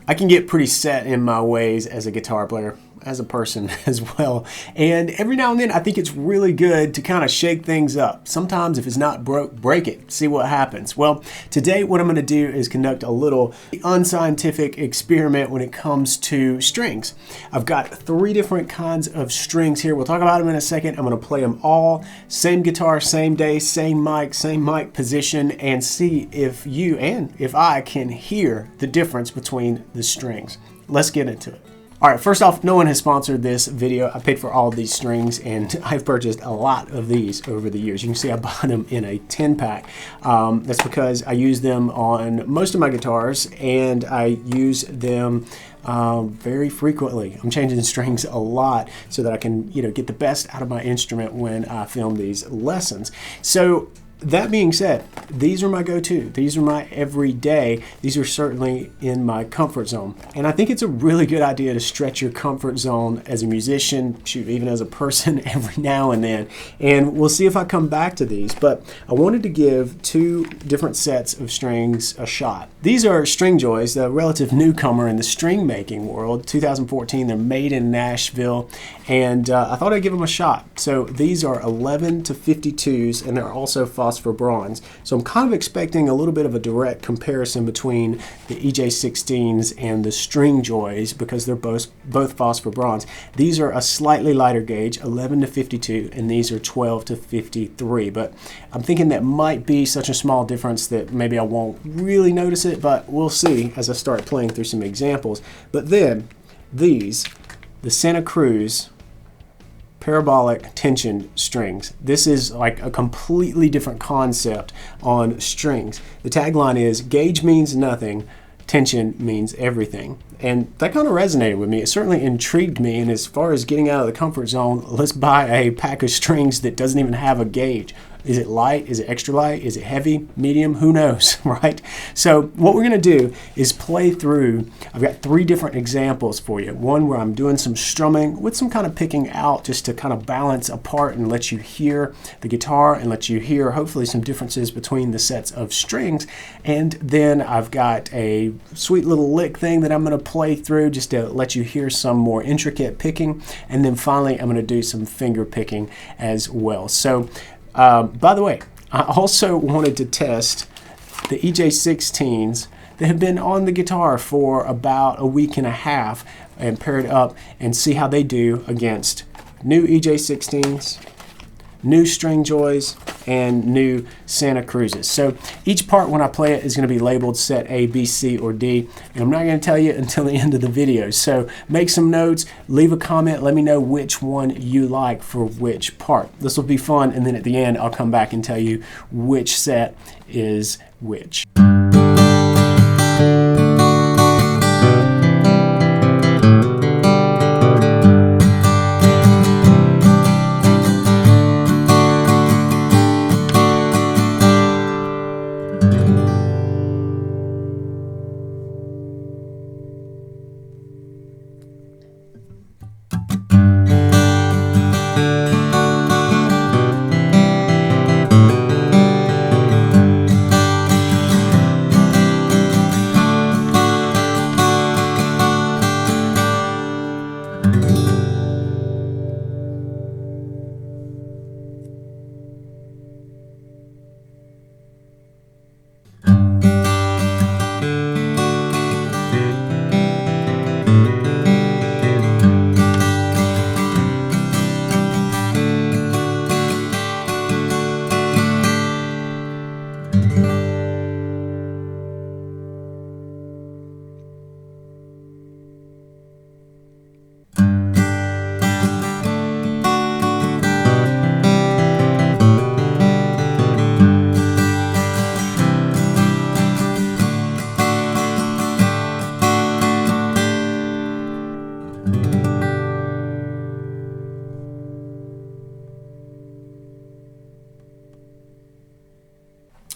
I can get pretty set in my ways as a guitar player, as a person as well. And every now and then I think it's really good to kind of shake things up. Sometimes if it's not broke, break it, see what happens. Well, today what I'm going to do is conduct a little unscientific experiment when it comes to strings. I've got 3 different kinds of strings here. We'll talk about them in a second. I'm going to play them all, same guitar, same day, same mic position, and see if you and if I can hear the difference between the strings. Let's get into it. All right, first off, no one has sponsored this video. I paid for all of these strings, and I've purchased a lot of these over the years. You can see I bought them in a 10-pack. That's because I use them on most of my guitars, and I use them very frequently. I'm changing strings a lot so that I can, get the best out of my instrument when I film these lessons. So that being said, these are my go-to. These are my everyday. These are certainly in my comfort zone. And I think it's a really good idea to stretch your comfort zone as a musician, shoot, even as a person every now and then. And we'll see if I come back to these. But I wanted to give 2 different sets of strings a shot. These are String Joys, the relative newcomer in the string making world. 2014, they're made in Nashville. And I thought I'd give them a shot. So these are 11 to 52s, and they're also phosphor bronze. So I'm kind of expecting a little bit of a direct comparison between the EJ16s and the String Joys because they're both phosphor bronze. These are a slightly lighter gauge, 11 to 52, and these are 12 to 53. But I'm thinking that might be such a small difference that maybe I won't really notice it, but we'll see as I start playing through some examples. But then these, the Santa Cruz parabolic tension strings. This is like a completely different concept on strings. The tagline is, gauge means nothing, tension means everything. And that kind of resonated with me. It certainly intrigued me. And as far as getting out of the comfort zone, let's buy a pack of strings that doesn't even have a gauge. Is it light? Is it extra light? Is it heavy? Medium? Who knows, right? So what we're going to do is play through. I've got 3 different examples for you. One where I'm doing some strumming with some kind of picking out just to kind of balance apart and let you hear the guitar and let you hear hopefully some differences between the sets of strings. And then I've got a sweet little lick thing that I'm going to play through just to let you hear some more intricate picking. And then finally I'm going to do some finger picking as well. So by the way, I also wanted to test the EJ16s that have been on the guitar for about a week and a half and pair it up and see how they do against new EJ16s, new String Joys, and new Santa Cruzes. So each part when I play it is going to be labeled set A, B, C, or D, and I'm not going to tell you until the end of the video. So make some notes, leave a comment, let me know which one you like for which part. This will be fun, and then at the end I'll come back and tell you which set is which.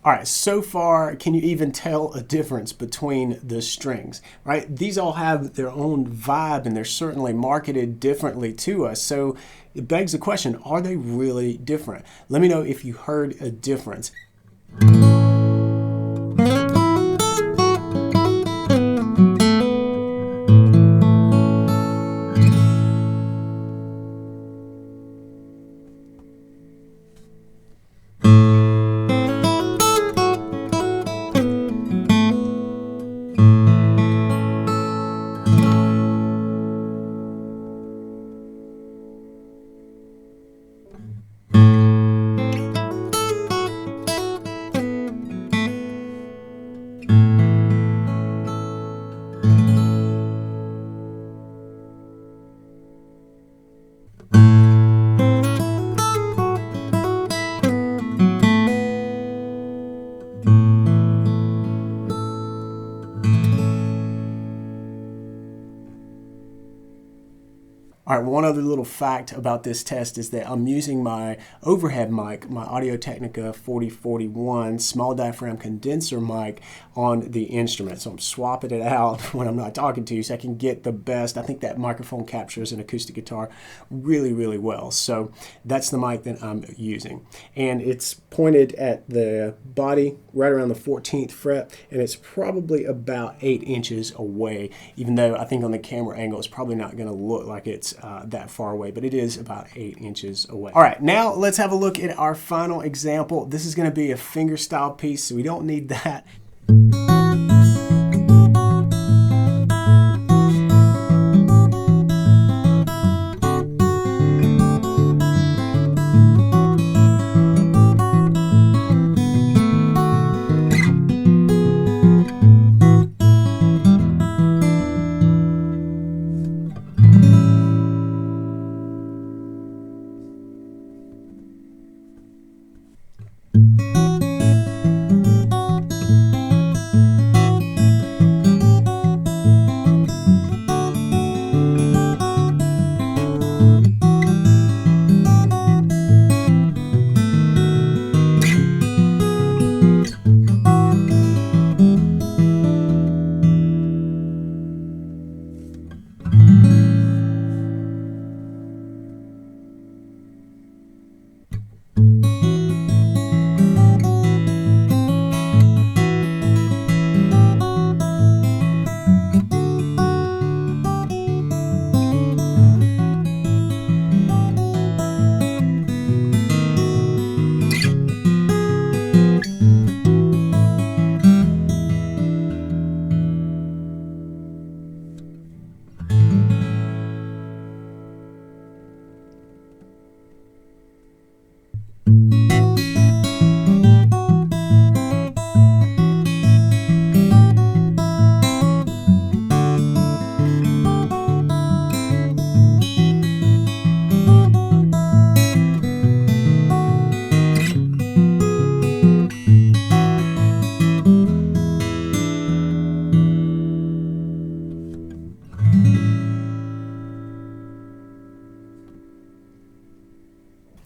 All right, so far, can you even tell a difference between the strings, right? These all have their own vibe and they're certainly marketed differently to us. So it begs the question, are they really different? Let me know if you heard a difference. All right, one other little fact about this test is that I'm using my overhead mic, my Audio-Technica 4041 small diaphragm condenser mic on the instrument. So I'm swapping it out when I'm not talking to you so I can get the best. I think that microphone captures an acoustic guitar really, really well. So that's the mic that I'm using. And it's pointed at the body right around the 14th fret, and it's probably about 8 inches away, even though I think on the camera angle it's probably not going to look like it's that far away, but it is about 8 inches away. All right, now let's have a look at our final example. This is going to be a fingerstyle piece, so we don't need that.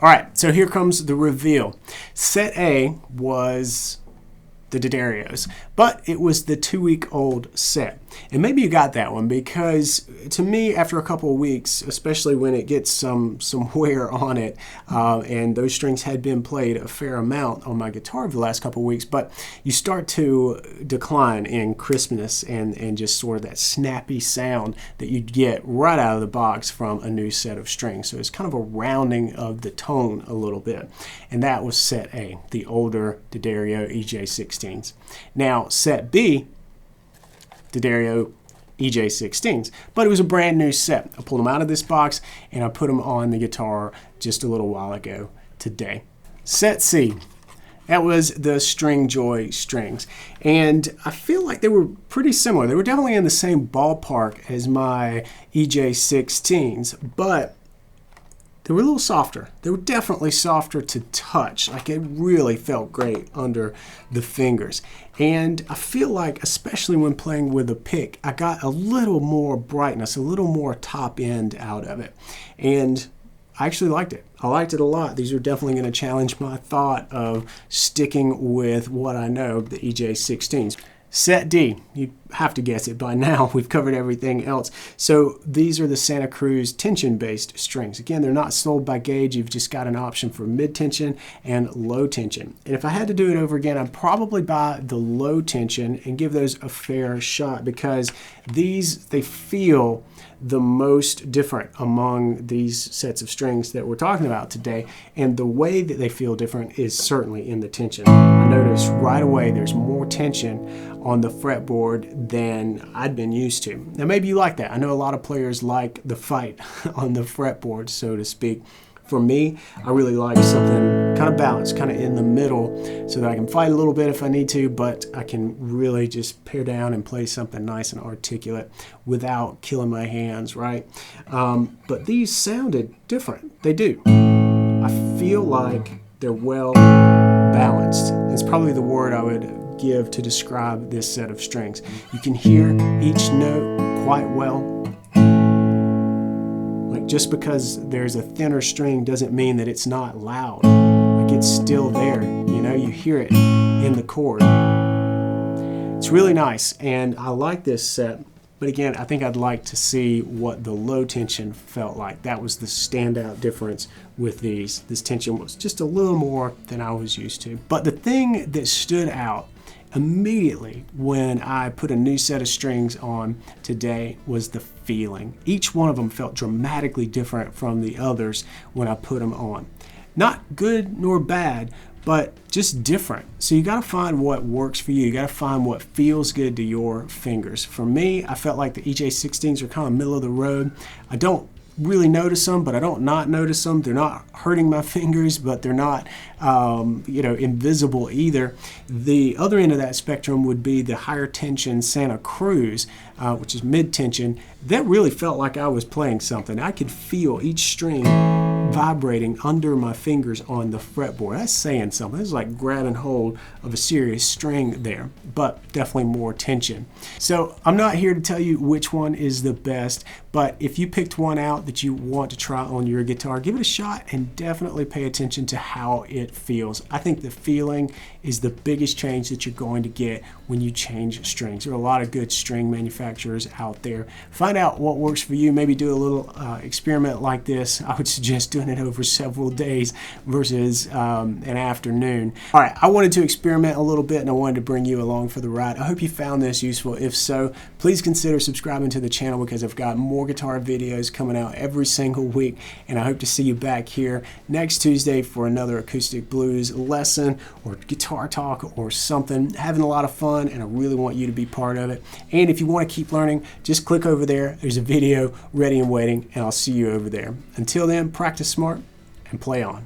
All right, so here comes the reveal. Set A was the D'Addarios, but it was the 2-week-old set. And maybe you got that one because to me, after a couple of weeks, especially when it gets some wear on it, and those strings had been played a fair amount on my guitar for the last couple of weeks, but you start to decline in crispness and just sort of that snappy sound that you'd get right out of the box from a new set of strings. So it's kind of a rounding of the tone a little bit. And that was set A, the older D'Addario EJ16s. Now, set B, D'Addario EJ16s, but it was a brand new set. I pulled them out of this box and I put them on the guitar just a little while ago today. Set C, that was the String Joy strings, and I feel like they were pretty similar. They were definitely in the same ballpark as my EJ16s, but they were a little softer. They were definitely softer to touch. Like it really felt great under the fingers. And I feel like, especially when playing with a pick, I got a little more brightness, a little more top end out of it. And I actually liked it. I liked it a lot. These are definitely going to challenge my thought of sticking with what I know, the EJ16s. Set D, you have to guess it by now. We've covered everything else. So these are the Santa Cruz tension-based strings. Again, they're not sold by gauge. You've just got an option for mid-tension and low tension. And if I had to do it over again, I'd probably buy the low tension and give those a fair shot because these, they feel the most different among these sets of strings that we're talking about today. And the way that they feel different is certainly in the tension. I noticed right away there's more tension on the fretboard than I'd been used to. Now maybe you like that. I know a lot of players like the fight on the fretboard, so to speak. For me, I really like something kind of balanced, kind of in the middle, so that I can fight a little bit if I need to, but I can really just pare down and play something nice and articulate without killing my hands, right? But these sounded different. They do. I feel like they're well balanced. It's probably the word I would give to describe this set of strings. You can hear each note quite well. Like Like, just because there's a thinner string doesn't mean that it's not loud. Like, it's still there, you know, you hear it in the chord. It's really nice, and I like this set, but again, I think I'd like to see what the low tension felt like. That was the standout difference with these. This tension was just a little more than I was used to. But the thing that stood out immediately when I put a new set of strings on today was the feeling. Each one of them felt dramatically different from the others when I put them on. Not good nor bad, but just different. So you got to find what works for you. You got to find what feels good to your fingers. For me, I felt like the EJ16s are kind of middle of the road. I don't really notice them, but I don't not notice them. They're not hurting my fingers, but they're not invisible either. The other end of that spectrum would be the higher tension Santa Cruz, which is mid tension. That really felt like I was playing something. I could feel each string vibrating under my fingers on the fretboard. That's saying something. It's like grabbing hold of a serious string there, but definitely more tension. So I'm not here to tell you which one is the best, but if you picked one out that you want to try on your guitar, give it a shot and definitely pay attention to how it feels. I think the feeling is the biggest change that you're going to get when you change strings. There are a lot of good string manufacturers out there. Find out what works for you. Maybe do a little experiment like this. I would suggest doing it over several days versus an afternoon. All right, I wanted to experiment a little bit and I wanted to bring you along for the ride. I hope you found this useful. If so, please consider subscribing to the channel because I've got more guitar videos coming out every single week, and I hope to see you back here next Tuesday for another Acoustic Blues lesson or guitar talk or something. Having a lot of fun, and I really want you to be part of it. And if you want to keep learning, just click over there. There's a video ready and waiting, and I'll see you over there. Until then, practice smart and play on.